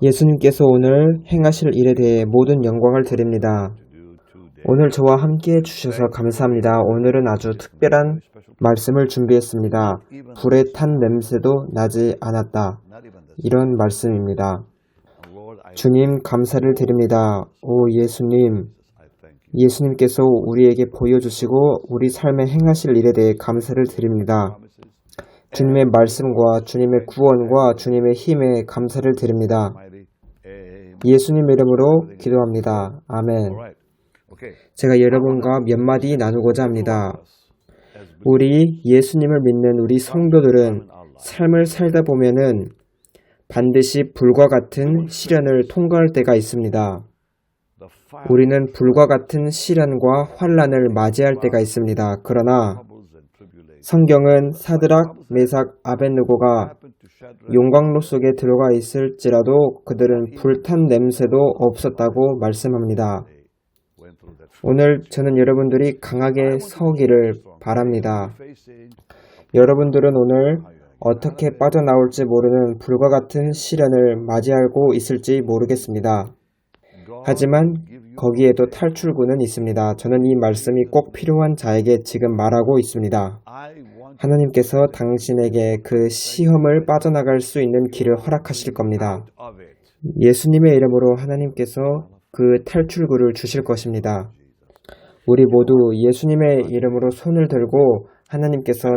예수님께서 오늘 행하실 일에 대해 모든 영광을 드립니다. 오늘 저와 함께 해주셔서 감사합니다. 오늘은 아주 특별한 말씀을 준비했습니다. 불에 탄 냄새도 나지 않았다. 이런 말씀입니다. 주님 감사를 드립니다. 오 예수님, 예수님께서 우리에게 보여주시고 우리 삶에 행하실 일에 대해 감사를 드립니다. 주님의 말씀과 주님의 구원과 주님의 힘에 감사를 드립니다. 예수님 이름으로 기도합니다. 아멘. 제가 여러분과 몇 마디 나누고자 합니다. 우리 예수님을 믿는 우리 성도들은 삶을 살다 보면은 반드시 불과 같은 시련을 통과할 때가 있습니다. 우리는 불과 같은 시련과 환난을 맞이할 때가 있습니다. 그러나 성경은 사드락, 메삭, 아벳느고가 용광로 속에 들어가 있을지라도 그들은 불탄 냄새도 없었다고 말씀합니다. 오늘 저는 여러분들이 강하게 서기를 바랍니다. 여러분들은 오늘 어떻게 빠져나올지 모르는 불과 같은 시련을 맞이하고 있을지 모르겠습니다. 하지만 거기에도 탈출구는 있습니다. 저는 이 말씀이 꼭 필요한 자에게 지금 말하고 있습니다. 하나님께서 당신에게 그 시험을 빠져나갈 수 있는 길을 허락하실 겁니다. 예수님의 이름으로 하나님께서 그 탈출구를 주실 것입니다. 우리 모두 예수님의 이름으로 손을 들고 하나님께서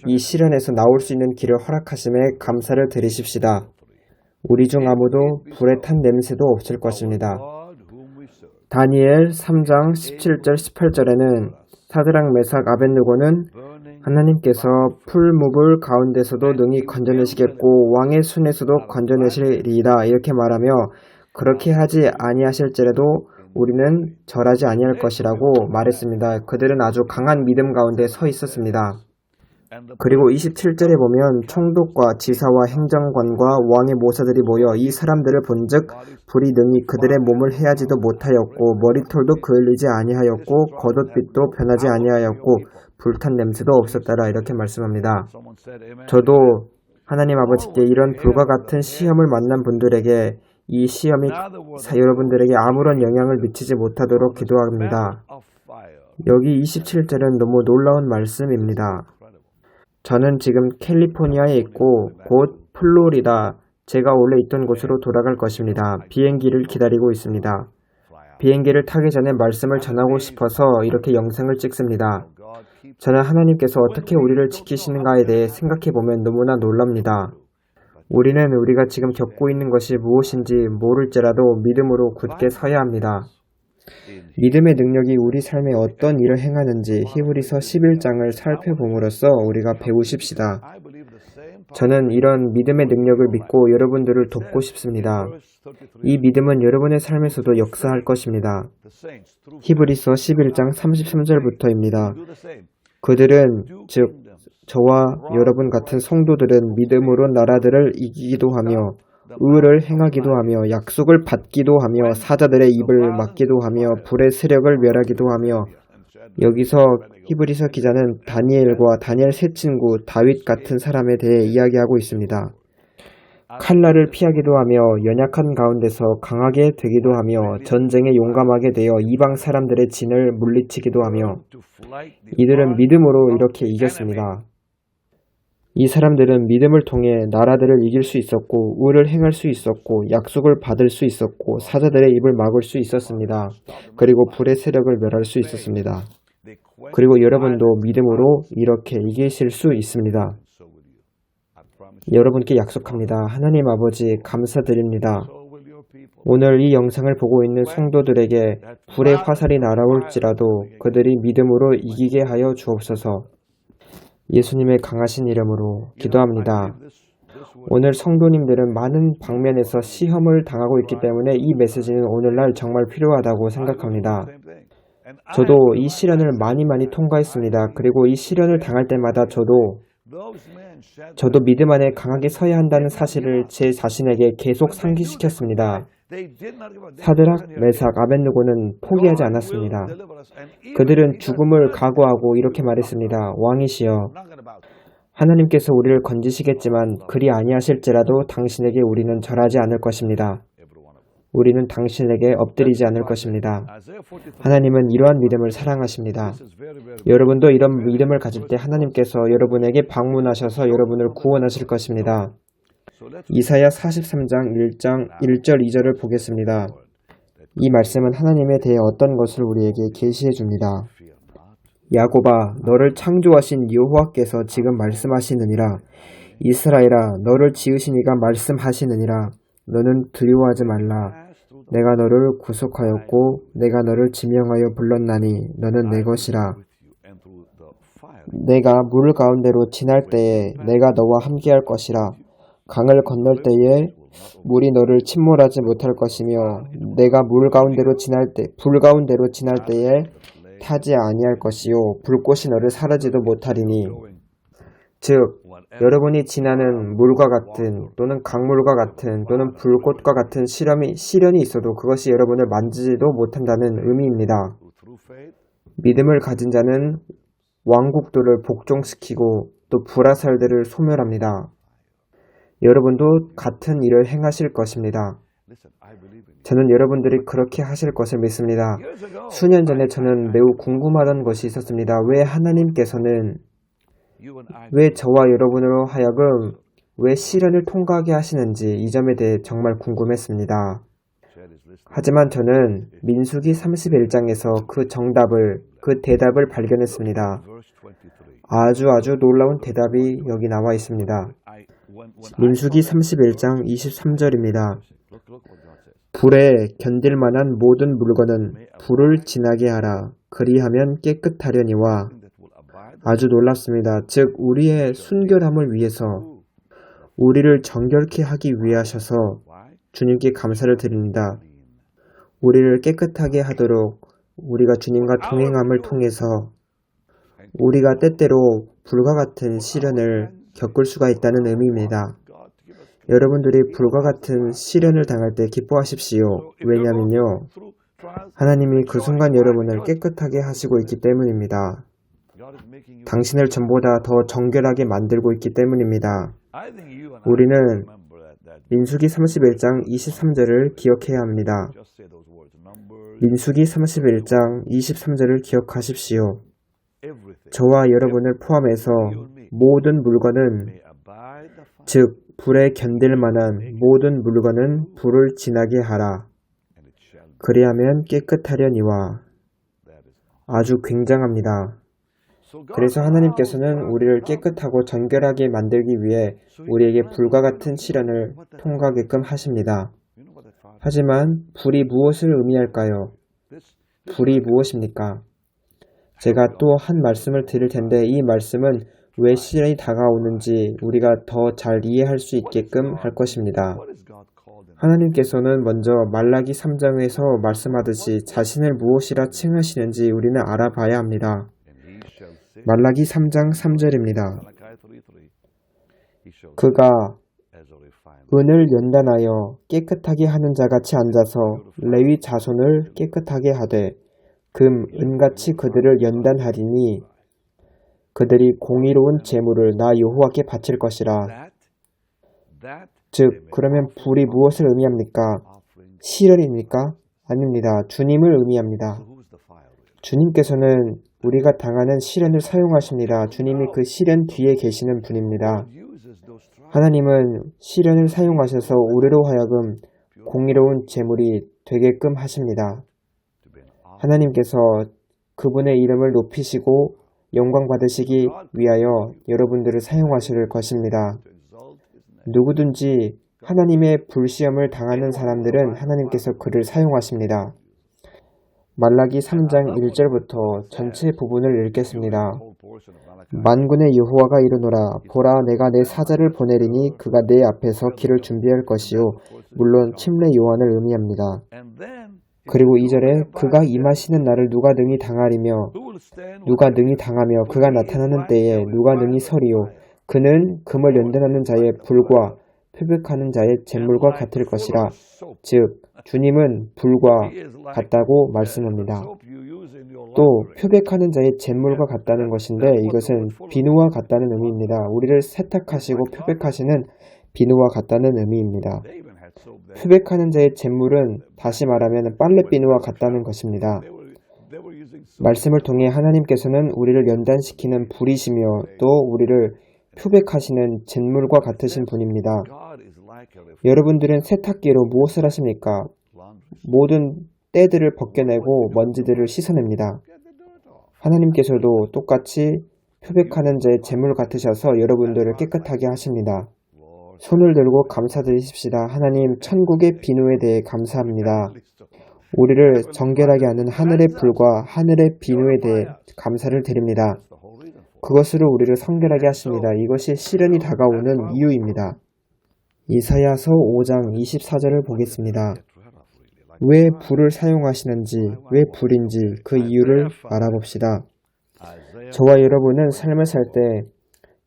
이 시련에서 나올 수 있는 길을 허락하심에 감사를 드리십시다. 우리 중 아무도 불에 탄 냄새도 없을 것입니다. 다니엘 3장 17절 18절에는 사드락 메삭 아벳느고는 하나님께서 풀무불 가운데서도 능히 건져내시겠고 왕의 손에서도 건져내시리이다 이렇게 말하며 그렇게 하지 아니하실지라도 우리는 절하지 아니할 것이라고 말했습니다. 그들은 아주 강한 믿음 가운데 서 있었습니다. 그리고 27절에 보면 총독과 지사와 행정관과 왕의 모사들이 모여 이 사람들을 본즉 불이 능히 그들의 몸을 해하지도 못하였고 머리털도 그을리지 아니하였고 겉옷빛도 변하지 아니하였고 불탄 냄새도 없었더라 이렇게 말씀합니다. 저도 하나님 아버지께 이런 불과 같은 시험을 만난 분들에게 이 시험이 여러분들에게 아무런 영향을 미치지 못하도록 기도합니다. 여기 27절은 너무 놀라운 말씀입니다. 저는 지금 캘리포니아에 있고 곧 플로리다, 제가 원래 있던 곳으로 돌아갈 것입니다. 비행기를 기다리고 있습니다. 비행기를 타기 전에 말씀을 전하고 싶어서 이렇게 영상을 찍습니다. 저는 하나님께서 어떻게 우리를 지키시는가에 대해 생각해보면 너무나 놀랍니다. 우리는 우리가 지금 겪고 있는 것이 무엇인지 모를지라도 믿음으로 굳게 서야 합니다. 믿음의 능력이 우리 삶에 어떤 일을 행하는지 히브리서 11장을 살펴봄으로써 우리가 배우십시다. 저는 이런 믿음의 능력을 믿고 여러분들을 돕고 싶습니다. 이 믿음은 여러분의 삶에서도 역사할 것입니다. 히브리서 11장 33절부터입니다. 그들은 즉 저와 여러분 같은 성도들은 믿음으로 나라들을 이기기도 하며 의를 행하기도 하며 약속을 받기도 하며 사자들의 입을 막기도 하며 불의 세력을 멸하기도 하며 여기서 히브리서 기자는 다니엘과 다니엘 세 친구 다윗 같은 사람에 대해 이야기하고 있습니다. 칼날을 피하기도 하며 연약한 가운데서 강하게 되기도 하며 전쟁에 용감하게 되어 이방 사람들의 진을 물리치기도 하며 이들은 믿음으로 이렇게 이겼습니다. 이 사람들은 믿음을 통해 나라들을 이길 수 있었고 의를 행할 수 있었고 약속을 받을 수 있었고 사자들의 입을 막을 수 있었습니다. 그리고 불의 세력을 멸할 수 있었습니다. 그리고 여러분도 믿음으로 이렇게 이기실 수 있습니다. 여러분께 약속합니다. 하나님 아버지 감사드립니다. 오늘 이 영상을 보고 있는 성도들에게 불의 화살이 날아올지라도 그들이 믿음으로 이기게 하여 주옵소서. 예수님의 강하신 이름으로 기도합니다. 오늘 성도님들은 많은 방면에서 시험을 당하고 있기 때문에 이 메시지는 오늘날 정말 필요하다고 생각합니다. 저도 이 시련을 많이 통과했습니다. 그리고 이 시련을 당할 때마다 저도 믿음 안에 강하게 서야 한다는 사실을 제 자신에게 계속 상기시켰습니다. 사드락, 메삭, 아벳느고는 포기하지 않았습니다. 그들은 죽음을 각오하고 이렇게 말했습니다. 왕이시여, 하나님께서 우리를 건지시겠지만 그리 아니하실지라도 당신에게 우리는 절하지 않을 것입니다. 우리는 당신에게 엎드리지 않을 것입니다. 하나님은 이러한 믿음을 사랑하십니다. 여러분도 이런 믿음을 가질 때 하나님께서 여러분에게 방문하셔서 여러분을 구원하실 것입니다. 이사야 43장 1절 2절을 보겠습니다. 이 말씀은 하나님에 대해 어떤 것을 우리에게 계시해 줍니다. 야곱아, 너를 창조하신 여호와께서 지금 말씀하시느니라. 이스라엘아, 너를 지으신 이가 말씀하시느니라. 너는 두려워하지 말라. 내가 너를 구속하였고 내가 너를 지명하여 불렀나니 너는 내 것이라. 내가 물 가운데로 지날 때에 내가 너와 함께할 것이라. 강을 건널 때에 물이 너를 침몰하지 못할 것이며 내가 불 가운데로 지날 때에 타지 아니할 것이요 불꽃이 너를 사르지도 못하리니. 즉 여러분이 지나는 물과 같은 또는 강물과 같은 또는 불꽃과 같은 시련이 있어도 그것이 여러분을 만지지도 못한다는 의미입니다. 믿음을 가진 자는 왕국들을 복종시키고 또 불화살들을 소멸합니다. 여러분도 같은 일을 행하실 것입니다. 저는 여러분들이 그렇게 하실 것을 믿습니다. 수년 전에 저는 매우 궁금하던 것이 있었습니다. 왜 하나님께서는 왜 저와 여러분으로 하여금 왜 시련을 통과하게 하시는지 이 점에 대해 정말 궁금했습니다. 하지만 저는 민수기 31장에서 그 대답을 발견했습니다. 아주 놀라운 대답이 여기 나와 있습니다. 민수기 31장 23절입니다. 불에 견딜 만한 모든 물건은 불을 지나게 하라. 그리하면 깨끗하려니와. 아주 놀랍습니다. 즉 우리의 순결함을 위해서 우리를 정결케 하기 위하셔서 주님께 감사를 드립니다. 우리를 깨끗하게 하도록 우리가 주님과 동행함을 통해서 우리가 때때로 불과 같은 시련을 겪을 수가 있다는 의미입니다. 여러분들이 불과 같은 시련을 당할 때 기뻐하십시오. 왜냐하면요, 하나님이 그 순간 여러분을 깨끗하게 하시고 있기 때문입니다. 당신을 전보다 더 정결하게 만들고 있기 때문입니다. 우리는 민수기 31장 23절을 기억해야 합니다. 민수기 31장 23절을 기억하십시오. 저와 여러분을 포함해서 모든 물건은, 즉 불에 견딜 만한 모든 물건은 불을 지나게 하라. 그리하면 깨끗하려니와. 아주 굉장합니다. 그래서 하나님께서는 우리를 깨끗하고 정결하게 만들기 위해 우리에게 불과 같은 시련을 통과하게끔 하십니다. 하지만 불이 무엇을 의미할까요? 불이 무엇입니까? 제가 또 한 말씀을 드릴 텐데 이 말씀은 왜 시련이 다가오는지 우리가 더 잘 이해할 수 있게끔 할 것입니다. 하나님께서는 먼저 말라기 3장에서 말씀하듯이 자신을 무엇이라 칭하시는지 우리는 알아봐야 합니다. 말라기 3장 3절입니다. 그가 은을 연단하여 깨끗하게 하는 자같이 앉아서 레위 자손을 깨끗하게 하되 은같이 그들을 연단하리니 그들이 공의로운 제물을 나 여호와께 바칠 것이라. 즉 그러면 불이 무엇을 의미합니까? 시련입니까? 아닙니다. 주님을 의미합니다. 주님께서는 우리가 당하는 시련을 사용하십니다. 주님이 그 시련 뒤에 계시는 분입니다. 하나님은 시련을 사용하셔서 우리로 하여금 공의로운 제물이 되게끔 하십니다. 하나님께서 그분의 이름을 높이시고 영광 받으시기 위하여 여러분들을 사용하실 것입니다. 누구든지 하나님의 불시험을 당하는 사람들은 하나님께서 그를 사용하십니다. 말라기 3장 1절부터 전체 부분을 읽겠습니다. 만군의 여호와가 이르노라. 보라, 내가 내 사자를 보내리니 그가 내 앞에서 길을 준비할 것이요. 물론 침례 요한을 의미합니다. 그리고 2절에 그가 임하시는 날을 누가 능히 당하며 그가 나타나는 때에 누가 능히 서리요. 그는 금을 연단하는 자의 불과 표백하는 자의 잿물과 같을 것이라. 즉 주님은 불과 같다고 말씀합니다. 또 표백하는 자의 잿물과 같다는 것인데 이것은 비누와 같다는 의미입니다. 우리를 세탁하시고 표백하시는 비누와 같다는 의미입니다. 표백하는 자의 잿물은 다시 말하면 빨래 비누와 같다는 것입니다. 말씀을 통해 하나님께서는 우리를 연단시키는 불이시며 또 우리를 표백하시는 잿물과 같으신 분입니다. 여러분들은 세탁기로 무엇을 하십니까? 모든 때들을 벗겨내고 먼지들을 씻어냅니다. 하나님께서도 똑같이 표백하는 자의 잿물 같으셔서 여러분들을 깨끗하게 하십니다. 손을 들고 감사드리십시다. 하나님, 천국의 비누에 대해 감사합니다. 우리를 정결하게 하는 하늘의 불과 하늘의 비누에 대해 감사를 드립니다. 그것으로 우리를 성결하게 하십니다. 이것이 시련이 다가오는 이유입니다. 이사야서 5장 24절을 보겠습니다. 왜 불을 사용하시는지, 왜 불인지 그 이유를 알아봅시다. 저와 여러분은 삶을 살 때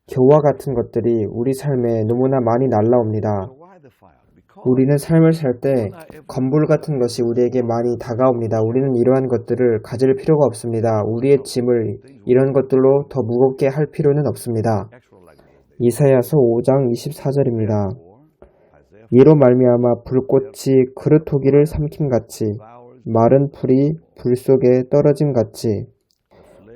겨와 같은 것들이 우리 삶에 너무나 많이 날라옵니다. 우리는 삶을 살 때 검불 같은 것이 우리에게 많이 다가옵니다. 우리는 이러한 것들을 가질 필요가 없습니다. 우리의 짐을 이런 것들로 더 무겁게 할 필요는 없습니다. 이사야서 5장 24절입니다. 이로 말미암아 불꽃이 그릇토기를 삼킴같이 마른 풀이 불 속에 떨어짐같이.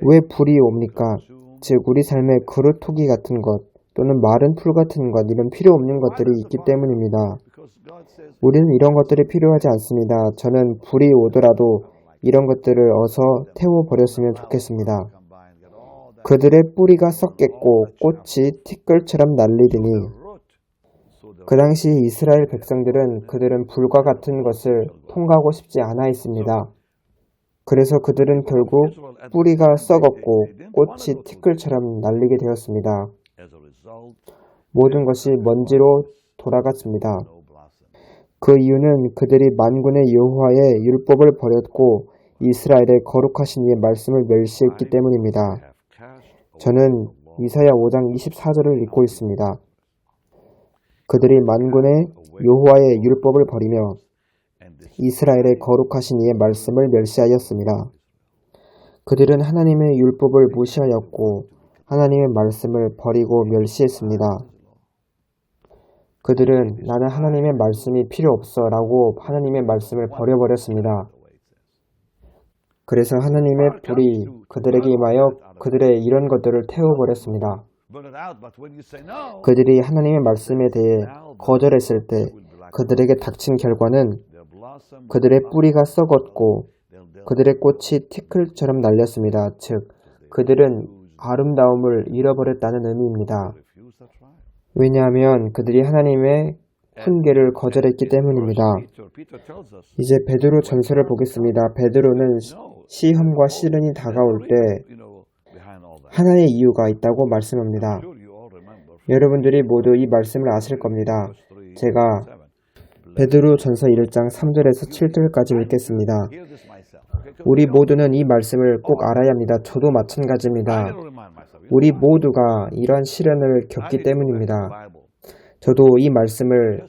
왜 불이 옵니까? 즉 우리 삶에 그릇토기 같은 것 또는 마른 풀 같은 것, 이런 필요 없는 것들이 있기 때문입니다. 우리는 이런 것들이 필요하지 않습니다. 저는 불이 오더라도 이런 것들을 어서 태워버렸으면 좋겠습니다. 그들의 뿌리가 썩겠고 꽃이 티끌처럼 날리더니. 그 당시 이스라엘 백성들은 그들은 불과 같은 것을 통과하고 싶지 않아 했습니다. 그래서 그들은 결국 뿌리가 썩었고 꽃이 티끌처럼 날리게 되었습니다. 모든 것이 먼지로 돌아갔습니다. 그 이유는 그들이 만군의 여호와의 율법을 버렸고 이스라엘의 거룩하신 이의 말씀을 멸시했기 때문입니다. 저는 이사야 5장 24절을 읽고 있습니다. 그들이 만군의 여호와의 율법을 버리며 이스라엘의 거룩하신 이의 말씀을 멸시하였습니다. 그들은 하나님의 율법을 무시하였고 하나님의 말씀을 버리고 멸시했습니다. 그들은 나는 하나님의 말씀이 필요 없어 라고 하나님의 말씀을 버려버렸습니다. 그래서 하나님의 불이 그들에게 임하여 그들의 이런 것들을 태워버렸습니다. 그들이 하나님의 말씀에 대해 거절했을 때 그들에게 닥친 결과는 그들의 뿌리가 썩었고 그들의 꽃이 티끌처럼 날렸습니다. 즉, 그들은 아름다움을 잃어버렸다는 의미입니다. 왜냐하면 그들이 하나님의 훈계를 거절했기 때문입니다. 이제 베드로 전서를 보겠습니다. 베드로는 시험과 시련이 다가올 때 하나의 이유가 있다고 말씀합니다. 여러분들이 모두 이 말씀을 아실 겁니다. 제가 베드로 전서 1장 3절에서 7절까지 읽겠습니다. 우리 모두는 이 말씀을 꼭 알아야 합니다. 저도 마찬가지입니다. 우리 모두가 이러한 시련을 겪기 때문입니다. 저도 이 말씀을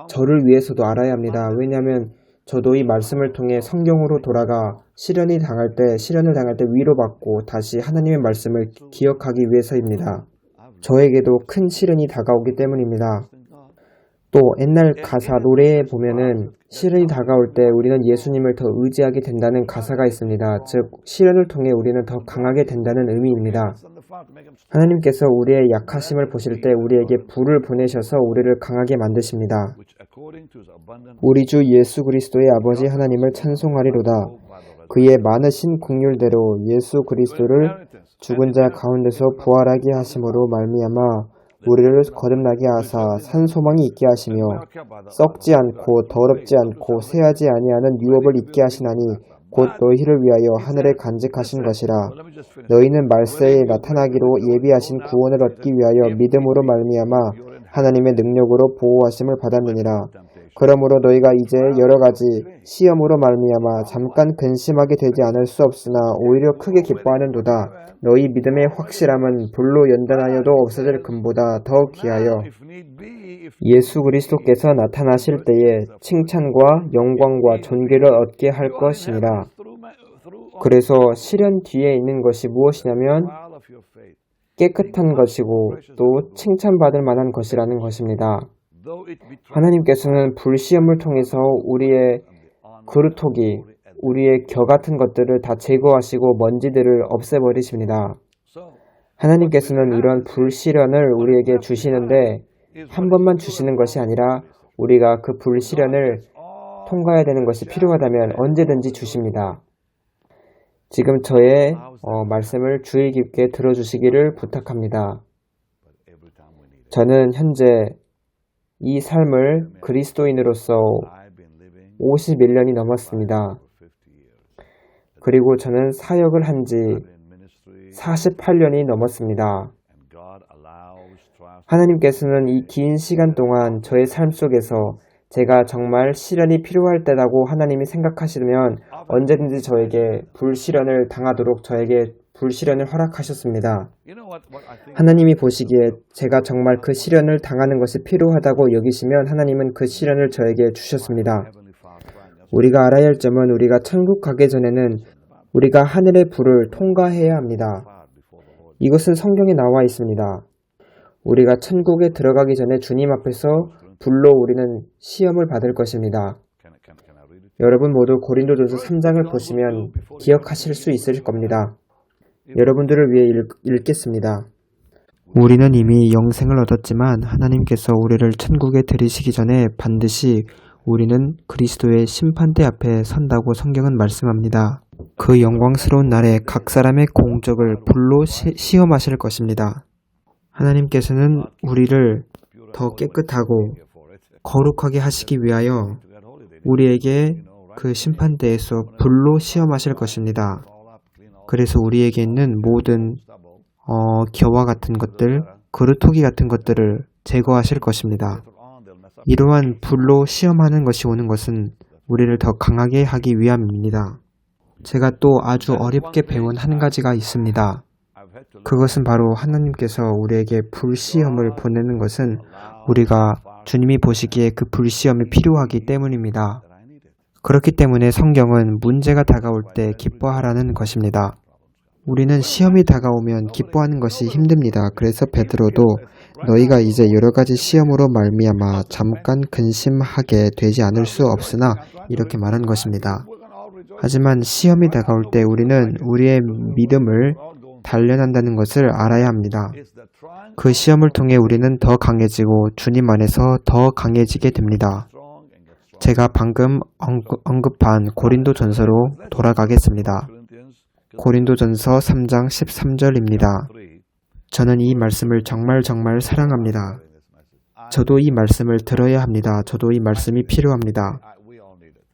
저를 위해서도 알아야 합니다. 왜냐하면 저도 이 말씀을 통해 성경으로 돌아가 시련을 당할 때 위로받고 다시 하나님의 말씀을 기억하기 위해서입니다. 저에게도 큰 시련이 다가오기 때문입니다. 또 옛날 가사 노래에 보면은 시련이 다가올 때 우리는 예수님을 더 의지하게 된다는 가사가 있습니다. 즉 시련을 통해 우리는 더 강하게 된다는 의미입니다. 하나님께서 우리의 약하심을 보실 때 우리에게 불을 보내셔서 우리를 강하게 만드십니다. 우리 주 예수 그리스도의 아버지 하나님을 찬송하리로다. 그의 많으신 긍휼대로 예수 그리스도를 죽은 자 가운데서 부활하게 하심으로 말미암아 우리를 거듭나게 하사 산 소망이 있게 하시며 썩지 않고 더럽지 않고 새하지 아니하는 유업을 있게 하시나니 곧 너희를 위하여 하늘에 간직하신 것이라. 너희는 말세에 나타나기로 예비하신 구원을 얻기 위하여 믿음으로 말미암아 하나님의 능력으로 보호하심을 받았느니라. 그러므로 너희가 이제 여러 가지 시험으로 말미암아 잠깐 근심하게 되지 않을 수 없으나 오히려 크게 기뻐하는도다. 너희 믿음의 확실함은 불로 연단하여도 없어질 금보다 더 귀하여 예수 그리스도께서 나타나실 때에 칭찬과 영광과 존귀를 얻게 할 것이니라. 그래서 시련 뒤에 있는 것이 무엇이냐면 깨끗한 것이고 또 칭찬받을 만한 것이라는 것입니다. 하나님께서는 불시험을 통해서 우리의 그루터기, 우리의 겨 같은 것들을 다 제거하시고 먼지들을 없애버리십니다. 하나님께서는 이런 불시련을 우리에게 주시는데 한 번만 주시는 것이 아니라 우리가 그 불시련을 통과해야 되는 것이 필요하다면 언제든지 주십니다. 지금 저의 말씀을 주의 깊게 들어주시기를 부탁합니다. 저는 현재 이 삶을 그리스도인으로서 51년이 넘었습니다. 그리고 저는 사역을 한 지 48년이 넘었습니다. 하나님께서는 이 긴 시간 동안 저의 삶 속에서 제가 정말 시련이 필요할 때라고 하나님이 생각하시면 언제든지 저에게 불시련을 당하도록 저에게 불시련을 허락하셨습니다. 하나님이 보시기에 제가 정말 그 시련을 당하는 것이 필요하다고 여기시면 하나님은 그 시련을 저에게 주셨습니다. 우리가 알아야 할 점은 우리가 천국 가기 전에는 우리가 하늘의 불을 통과해야 합니다. 이것은 성경에 나와 있습니다. 우리가 천국에 들어가기 전에 주님 앞에서 불로 우리는 시험을 받을 것입니다. 여러분 모두 고린도전서 3장을 보시면 기억하실 수 있을 겁니다. 여러분들을 위해 읽겠습니다. 우리는 이미 영생을 얻었지만 하나님께서 우리를 천국에 들이시기 전에 반드시 우리는 그리스도의 심판대 앞에 선다고 성경은 말씀합니다. 그 영광스러운 날에 각 사람의 공적을 불로 시험하실 것입니다. 하나님께서는 우리를 더 깨끗하고 거룩하게 하시기 위하여 우리에게 그 심판대에서 불로 시험하실 것입니다. 그래서 우리에게 있는 모든 겨와 같은 것들, 그루터기 같은 것들을 제거하실 것입니다. 이러한 불로 시험하는 것이 오는 것은 우리를 더 강하게 하기 위함입니다. 제가 또 아주 어렵게 배운 한 가지가 있습니다. 그것은 바로 하나님께서 우리에게 불시험을 보내는 것은 우리가 주님이 보시기에 그 불시험이 필요하기 때문입니다. 그렇기 때문에 성경은 문제가 다가올 때 기뻐하라는 것입니다. 우리는 시험이 다가오면 기뻐하는 것이 힘듭니다. 그래서 베드로도 너희가 이제 여러 가지 시험으로 말미암아 잠깐 근심하게 되지 않을 수 없으나 이렇게 말한 것입니다. 하지만 시험이 다가올 때 우리는 우리의 믿음을 단련한다는 것을 알아야 합니다. 그 시험을 통해 우리는 더 강해지고 주님 안에서 더 강해지게 됩니다. 제가 방금 언급한 고린도전서로 돌아가겠습니다. 고린도전서 3장 13절입니다. 저는 이 말씀을 정말 사랑합니다. 저도 이 말씀을 들어야 합니다. 저도 이 말씀이 필요합니다.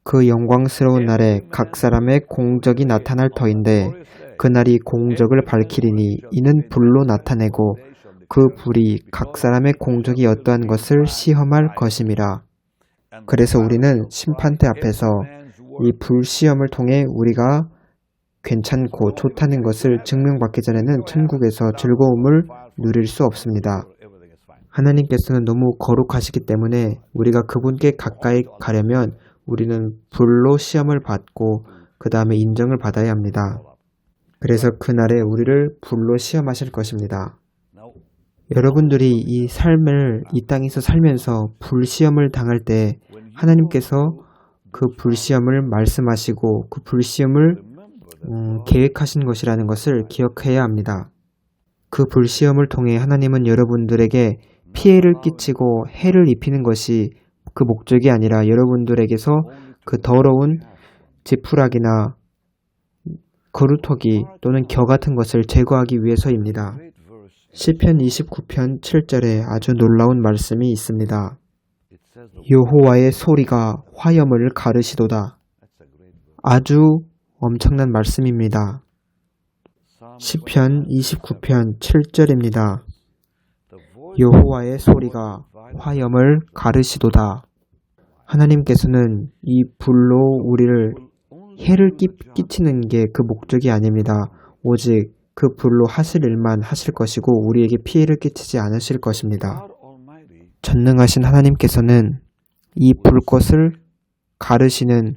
그 영광스러운 날에 각 사람의 공적이 나타날 터인데 그날이 공적을 밝히리니 이는 불로 나타내고 그 불이 각 사람의 공적이 어떠한 것을 시험할 것임이라. 그래서 우리는 심판대 앞에서 이 불시험을 통해 우리가 괜찮고 좋다는 것을 증명받기 전에는 천국에서 즐거움을 누릴 수 없습니다. 하나님께서는 너무 거룩하시기 때문에 우리가 그분께 가까이 가려면 우리는 불로 시험을 받고 그 다음에 인정을 받아야 합니다. 그래서 그날에 우리를 불로 시험하실 것입니다. 여러분들이 이 삶을 이 땅에서 살면서 불시험을 당할 때 하나님께서 그 불시험을 말씀하시고 그 불시험을 계획하신 것이라는 것을 기억해야 합니다. 그 불시험을 통해 하나님은 여러분들에게 피해를 끼치고 해를 입히는 것이 그 목적이 아니라 여러분들에게서 그 더러운 지푸라기나 거루터기 또는 겨 같은 것을 제거하기 위해서입니다. 시편 29편 7절에 아주 놀라운 말씀이 있습니다. 여호와의 소리가 화염을 가르시도다. 아주 엄청난 말씀입니다. 시편 29편 7절입니다. 여호와의 소리가 화염을 가르시도다. 하나님께서는 이 불로 우리를 해를 끼치는 게 그 목적이 아닙니다. 오직 그 불로 하실 일만 하실 것이고 우리에게 피해를 끼치지 않으실 것입니다. 전능하신 하나님께서는 이 불꽃을 가르시는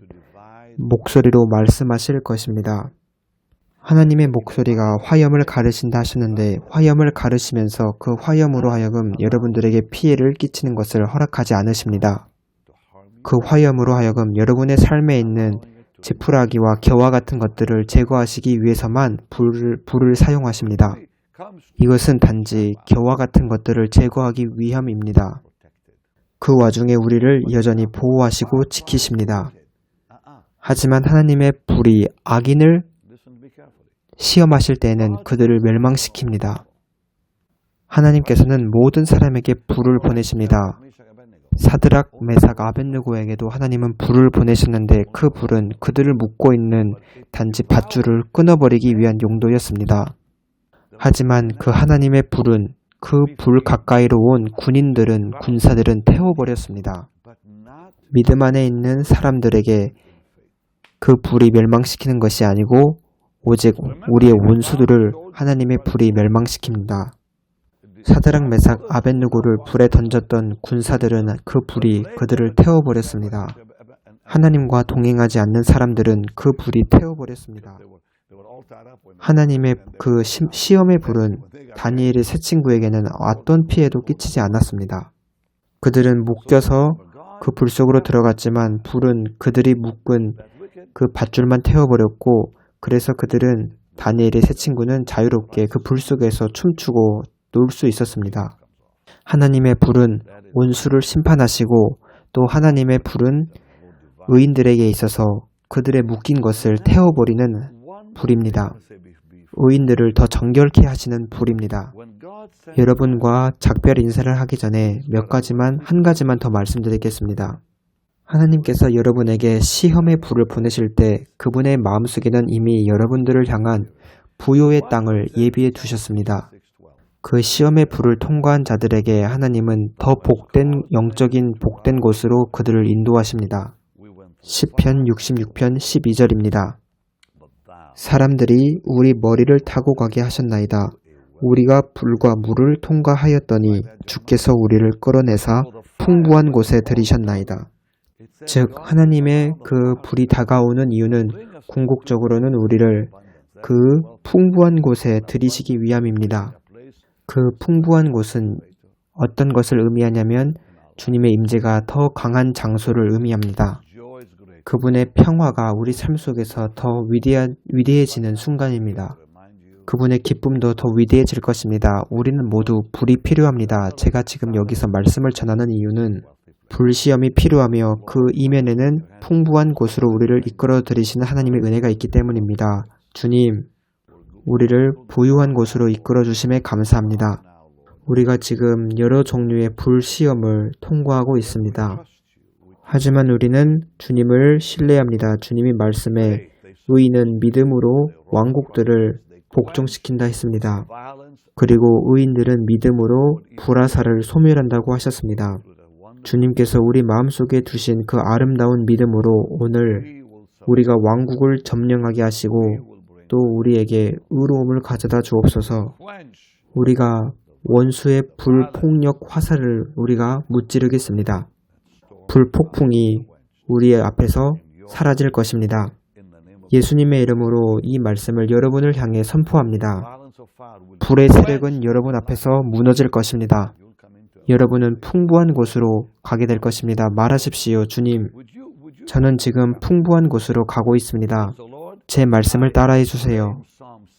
목소리로 말씀하실 것입니다. 하나님의 목소리가 화염을 가르신다 하셨는데 화염을 가르시면서 그 화염으로 하여금 여러분들에게 피해를 끼치는 것을 허락하지 않으십니다. 그 화염으로 하여금 여러분의 삶에 있는 지푸라기와 겨와 같은 것들을 제거하시기 위해서만 불을 사용하십니다. 이것은 단지 겨와 같은 것들을 제거하기 위함입니다. 그 와중에 우리를 여전히 보호하시고 지키십니다. 하지만 하나님의 불이 악인을 시험하실 때에는 그들을 멸망시킵니다. 하나님께서는 모든 사람에게 불을 보내십니다. 사드락, 메삭, 아벳느고에게도 하나님은 불을 보내셨는데 그 불은 그들을 묶고 있는 단지 밧줄을 끊어버리기 위한 용도였습니다. 하지만 그 하나님의 불은 그 불 가까이로 온 군사들은 태워버렸습니다. 믿음 안에 있는 사람들에게 그 불이 멸망시키는 것이 아니고 오직 우리의 원수들을 하나님의 불이 멸망시킵니다. 사드락, 메삭, 아벳느고를 불에 던졌던 군사들은 그 불이 그들을 태워버렸습니다. 하나님과 동행하지 않는 사람들은 그 불이 태워버렸습니다. 하나님의 그 시험의 불은 다니엘의 세 친구에게는 어떤 피해도 끼치지 않았습니다. 그들은 묶여서 그 불 속으로 들어갔지만 불은 그들이 묶은 그 밧줄만 태워버렸고 그래서 그들은 다니엘의 세 친구는 자유롭게 그 불 속에서 춤추고 놀 수 있었습니다. 하나님의 불은 원수를 심판하시고 또 하나님의 불은 의인들에게 있어서 그들의 묶인 것을 태워버리는 불입니다. 의인들을 더 정결케 하시는 불입니다. 여러분과 작별 인사를 하기 전에 한 가지만 더 말씀드리겠습니다. 하나님께서 여러분에게 시험의 불을 보내실 때 그분의 마음속에는 이미 여러분들을 향한 부요의 땅을 예비해 두셨습니다. 그 시험의 불을 통과한 자들에게 하나님은 더 영적인 복된 곳으로 그들을 인도하십니다. 시편 66편 12절입니다. 사람들이 우리 머리를 타고 가게 하셨나이다. 우리가 불과 물을 통과하였더니 주께서 우리를 끌어내사 풍부한 곳에 들이셨나이다. 즉 하나님의 그 불이 다가오는 이유는 궁극적으로는 우리를 그 풍부한 곳에 들이시기 위함입니다. 그 풍부한 곳은 어떤 것을 의미하냐면 주님의 임재가 더 강한 장소를 의미합니다. 그분의 평화가 우리 삶 속에서 더 위대해지는 순간입니다. 그분의 기쁨도 더 위대해질 것입니다. 우리는 모두 불이 필요합니다. 제가 지금 여기서 말씀을 전하는 이유는 불시험이 필요하며 그 이면에는 풍부한 곳으로 우리를 이끌어 들이시는 하나님의 은혜가 있기 때문입니다. 주님, 우리를 부유한 곳으로 이끌어 주심에 감사합니다. 우리가 지금 여러 종류의 불시험을 통과하고 있습니다. 하지만 우리는 주님을 신뢰합니다. 주님이 말씀에 의인은 믿음으로 왕국들을 복종시킨다 했습니다. 그리고 의인들은 믿음으로 불화살을 소멸한다고 하셨습니다. 주님께서 우리 마음속에 두신 그 아름다운 믿음으로 오늘 우리가 왕국을 점령하게 하시고 또 우리에게 의로움을 가져다 주옵소서. 우리가 원수의 불폭력 화살을 우리가 무찌르겠습니다. 불폭풍이 우리의 앞에서 사라질 것입니다. 예수님의 이름으로 이 말씀을 여러분을 향해 선포합니다. 불의 세력은 여러분 앞에서 무너질 것입니다. 여러분은 풍부한 곳으로 가게 될 것입니다. 말하십시오. 주님, 저는 지금 풍부한 곳으로 가고 있습니다. 제 말씀을 따라해 주세요.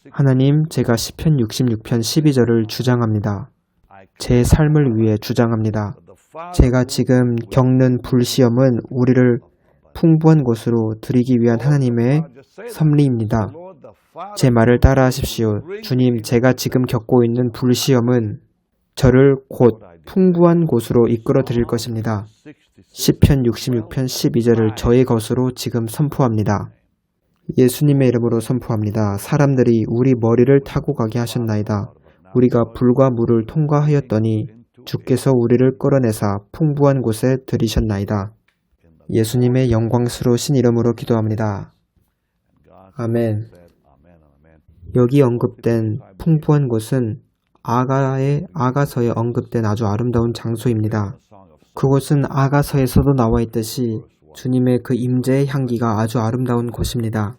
하나님, 제가 시편 66편 12절을 주장합니다. 제 삶을 위해 주장합니다. 제가 지금 겪는 불시험은 우리를 풍부한 곳으로 들이기 위한 하나님의 섭리입니다. 제 말을 따라하십시오. 주님, 제가 지금 겪고 있는 불시험은 저를 곧 풍부한 곳으로 이끌어 드릴 것입니다. 시편 66편 12절을 저의 것으로 지금 선포합니다. 예수님의 이름으로 선포합니다. 사람들이 우리 머리를 타고 가게 하셨나이다. 우리가 불과 물을 통과하였더니 주께서 우리를 끌어내사 풍부한 곳에 들이셨나이다. 예수님의 영광스러우신 이름으로 기도합니다. 아멘. 여기 언급된 풍부한 곳은 아가서에 언급된 아주 아름다운 장소입니다. 그곳은 아가서에서도 나와 있듯이 주님의 그 임재의 향기가 아주 아름다운 곳입니다.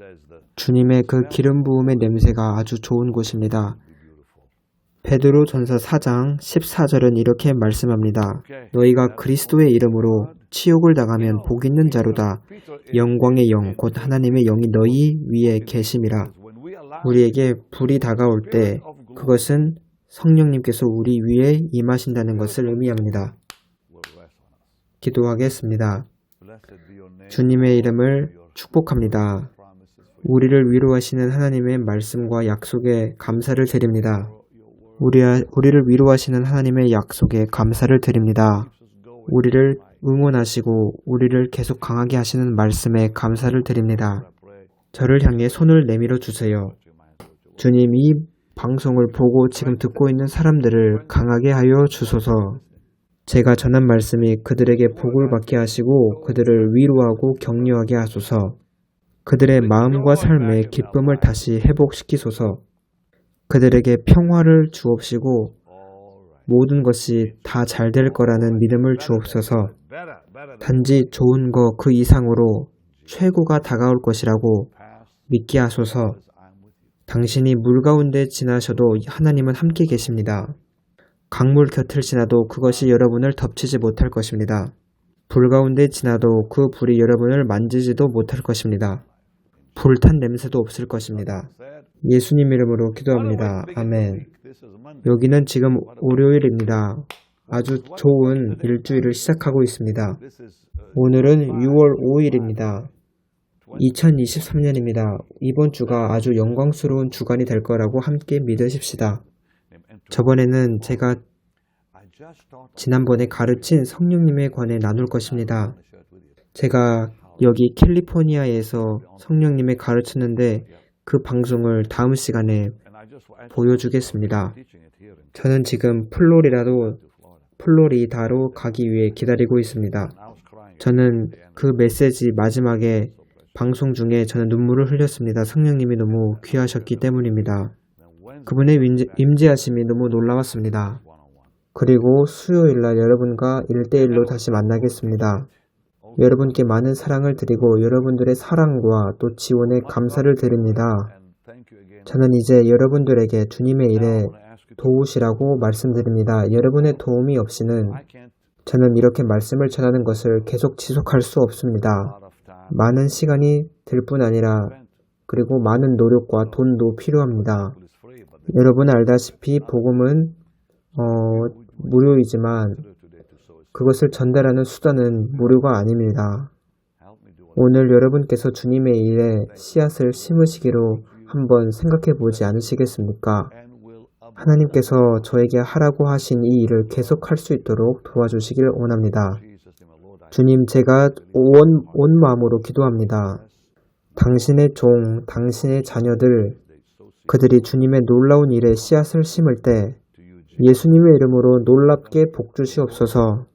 주님의 그 기름 부음의 냄새가 아주 좋은 곳입니다. 베드로전서 4장 14절은 이렇게 말씀합니다. 너희가 그리스도의 이름으로 치욕을 당하면 복 있는 자로다. 영광의 영, 곧 하나님의 영이 너희 위에 계심이라. 우리에게 불이 다가올 때 그것은 성령님께서 우리 위에 임하신다는 것을 의미합니다. 기도하겠습니다. 주님의 이름을 축복합니다. 우리를 위로하시는 하나님의 말씀과 약속에 감사를 드립니다. 우리를 위로하시는 하나님의 약속에 감사를 드립니다. 우리를 응원하시고 우리를 계속 강하게 하시는 말씀에 감사를 드립니다. 저를 향해 손을 내밀어 주세요. 주님, 이 방송을 보고 지금 듣고 있는 사람들을 강하게 하여 주소서. 제가 전한 말씀이 그들에게 복을 받게 하시고 그들을 위로하고 격려하게 하소서. 그들의 마음과 삶의 기쁨을 다시 회복시키소서. 그들에게 평화를 주옵시고 모든 것이 다 잘 될 거라는 믿음을 주옵소서. 단지 좋은 거 그 이상으로 최고가 다가올 것이라고 믿게 하소서. 당신이 물 가운데 지나셔도 하나님은 함께 계십니다. 강물 곁을 지나도 그것이 여러분을 덮치지 못할 것입니다. 불 가운데 지나도 그 불이 여러분을 만지지도 못할 것입니다. 불탄 냄새도 없을 것입니다. 예수님 이름으로 기도합니다. 아멘. 여기는 지금 월요일입니다. 아주 좋은 일주일을 시작하고 있습니다. 오늘은 6월 5일입니다. 2023년입니다. 이번 주가 아주 영광스러운 주간이 될 거라고 함께 믿으십시다. 저번에는 제가 지난번에 가르친 성령님에 관해 나눌 것입니다. 제가 여기 캘리포니아에서 성령님에 가르쳤는데 그 방송을 다음 시간에 보여주겠습니다. 저는 지금 플로리다로 가기 위해 기다리고 있습니다. 저는 그 메시지 마지막에 방송 중에 저는 눈물을 흘렸습니다. 성령님이 너무 귀하셨기 때문입니다. 그분의 임재하심이 너무 놀라웠습니다. 그리고 수요일날 여러분과 1대1로 다시 만나겠습니다. 여러분께 많은 사랑을 드리고 여러분들의 사랑과 또 지원에 감사를 드립니다. 저는 이제 여러분들에게 주님의 일에 도우시라고 말씀드립니다. 여러분의 도움이 없이는 저는 이렇게 말씀을 전하는 것을 계속 지속할 수 없습니다. 많은 시간이 들 뿐 아니라 그리고 많은 노력과 돈도 필요합니다. 여러분 알다시피 복음은 무료이지만 그것을 전달하는 수단은 무료가 아닙니다. 오늘 여러분께서 주님의 일에 씨앗을 심으시기로 한번 생각해 보지 않으시겠습니까? 하나님께서 저에게 하라고 하신 이 일을 계속할 수 있도록 도와주시길 원합니다. 주님, 제가 온 마음으로 기도합니다. 당신의 종, 당신의 자녀들, 그들이 주님의 놀라운 일에 씨앗을 심을 때 예수님의 이름으로 놀랍게 복주시옵소서.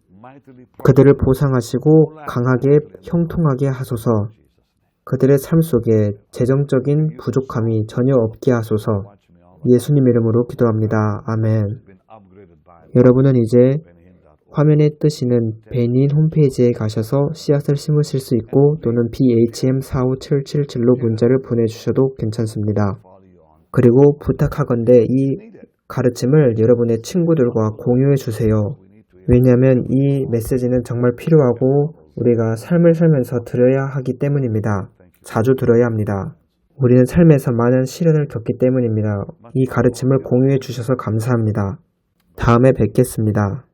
그들을 보상하시고 강하게 형통하게 하소서. 그들의 삶 속에 재정적인 부족함이 전혀 없게 하소서. 예수님 이름으로 기도합니다. 아멘. 여러분은 이제 화면에 뜨시는 베닌 홈페이지에 가셔서 씨앗을 심으실 수 있고 또는 BHM45777로 문자를 보내주셔도 괜찮습니다. 그리고 부탁하건대 이 가르침을 여러분의 친구들과 공유해 주세요. 왜냐하면 이 메시지는 정말 필요하고 우리가 삶을 살면서 들어야 하기 때문입니다. 자주 들어야 합니다. 우리는 삶에서 많은 시련을 겪기 때문입니다. 이 가르침을 공유해 주셔서 감사합니다. 다음에 뵙겠습니다.